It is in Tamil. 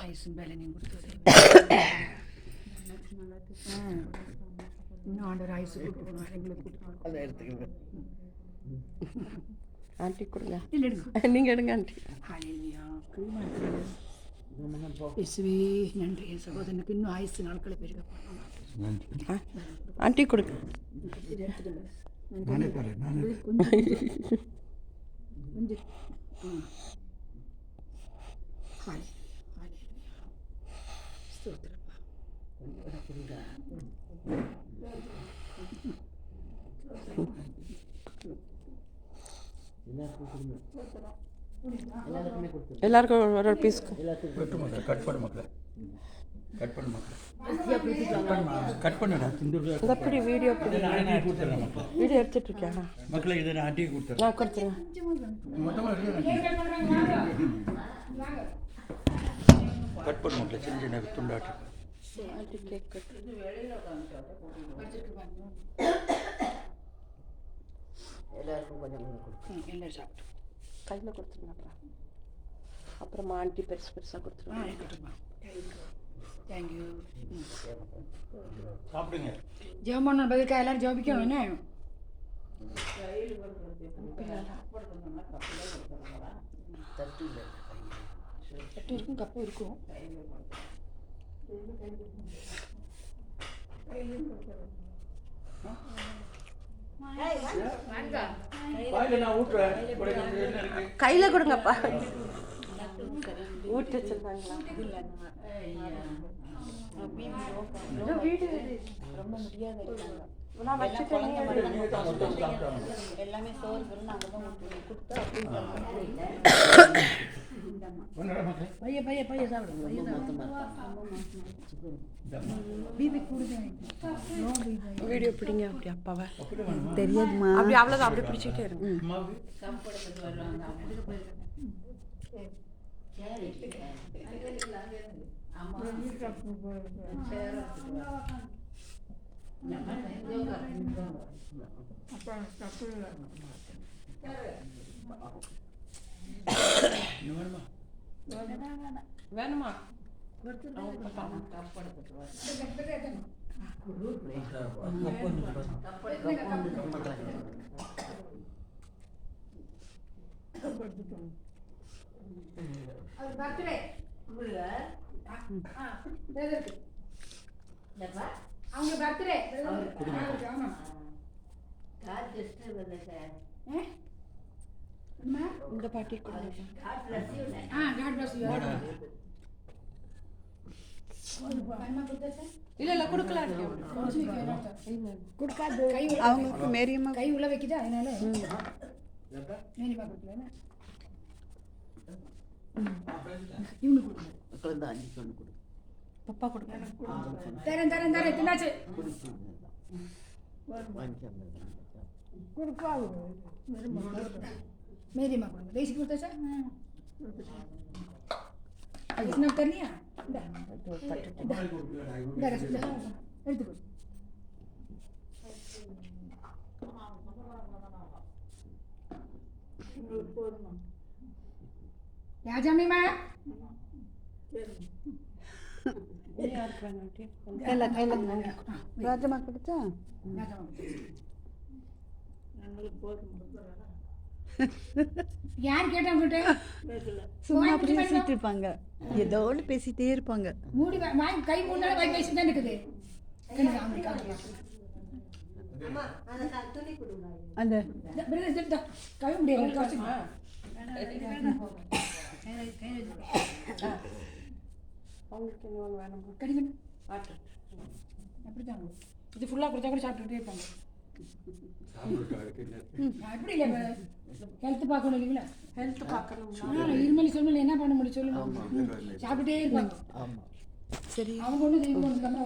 ஐஸும் பேலனையும் கொடுத்தது இன்னும் ஆண்டர் ஐஸு கொடுத்துருவோம் எங்களுக்கு அதை எடுத்துக்கோங்க. ஆண்டி கொடுங்க. இல்லை எடுங்க, நீங்கள் எடுங்க ஆண்டி. இயேசுவே நன்றி. என் சகோதரனுக்கு இன்னும் ஆயுசு நாட்களை பெருக ஆண்டி கொடுங்க. எல்லாருக்கும் ஒரு பீஸ் கட் பண்ண மக்களே, கட் பண்ண மக்களே, கட் பண்ணடா. எப்படி வீடியோ வீடியோ எடுத்துட்டு இருக்கேன் மக்களே. இதை நான் ஆண்டிக்கு கொடுத்துறேன். நான் கொடுத்துருவேன். கட் பண்ண மக்களே, சின்ன சின்ன துண்டாட்டு. Cake cut. எல்லாருக்கும் கொஞ்சம் கொடுக்கும். எல்லாரும் சாப்பிட்டு கையில் கொடுத்துருங்க. அப்புறமா ஆண்டி பெருசு பெருசாக கொடுத்துருவாங்க. தேங்க்யூ. சாப்பிடுங்க. ஜெபம் பண்ண பதிலுக்கு எல்லாரும் ஜெபிக்கணும். என்ன தட்டு இருக்கும், கப்பு இருக்கும். கையில் கொடுங்கப்பா. ஊட்டி வச்சிருந்தாங்களா? வீடு ரொம்ப முடியாது. நான் வச்சுட்டேன். எல்லாமே சோறு நாங்கள் தான் கொடுத்து பைய பைய பைய சாப்பிடுங்க. வீடியோ பிடிங்க. அப்படி அப்பாவை தெரியாதுமா. அப்படி அவ்வளோதான். அப்படி பிடிச்சிட்டே இருங்க. வேணுமா? அவங்க பர்த்டே இந்த பாட்டி இல்ல இல்ல கொடுக்கல. கொடுக்காது. அவங்களுக்கு மேரியம்மா கை உள்ள வைக்குது. அதனால மேரியம்மா கொடுக்கல. இவனுக்கு கொடுக்கல. பப்பா கொடுக்க. தரேன் தரேன் தரேன். தின்னாச்சு கொடுக்காது. மேரியம்மா கொடுங்க. தேசி கொடுத்தாச்சா? அது என்ன தரணியா? எடுத்துக்கோ. ராஜாமிமா ராஜமா கொடுத்தா யார் கேட்டாங்க? சும்மா பேசிட்டு இருப்பாங்க. ஏதோ ஒன்று பேசிட்டே இருப்பாங்க. மூடி வாங்கி கை மூணு வாங்கி பேசிட்டு தான் இருக்குது. அந்த கை முடியாது. அப்படிதான் இது ஃபுல்லாக கொடுத்தா கூட சாப்பிட்டுட்டே இருப்பாங்க. அப்படி இல்லை, ஹெல்த் பார்க்கணும் இல்லைங்களா? ஹெல்த் பார்க்கணும். இருமலி சொல்லுங்க, என்ன பண்ண முடியும் சொல்லுங்க. சாப்பிட்டுட்டே இருப்பாங்க. சரி, அவங்க ஒன்று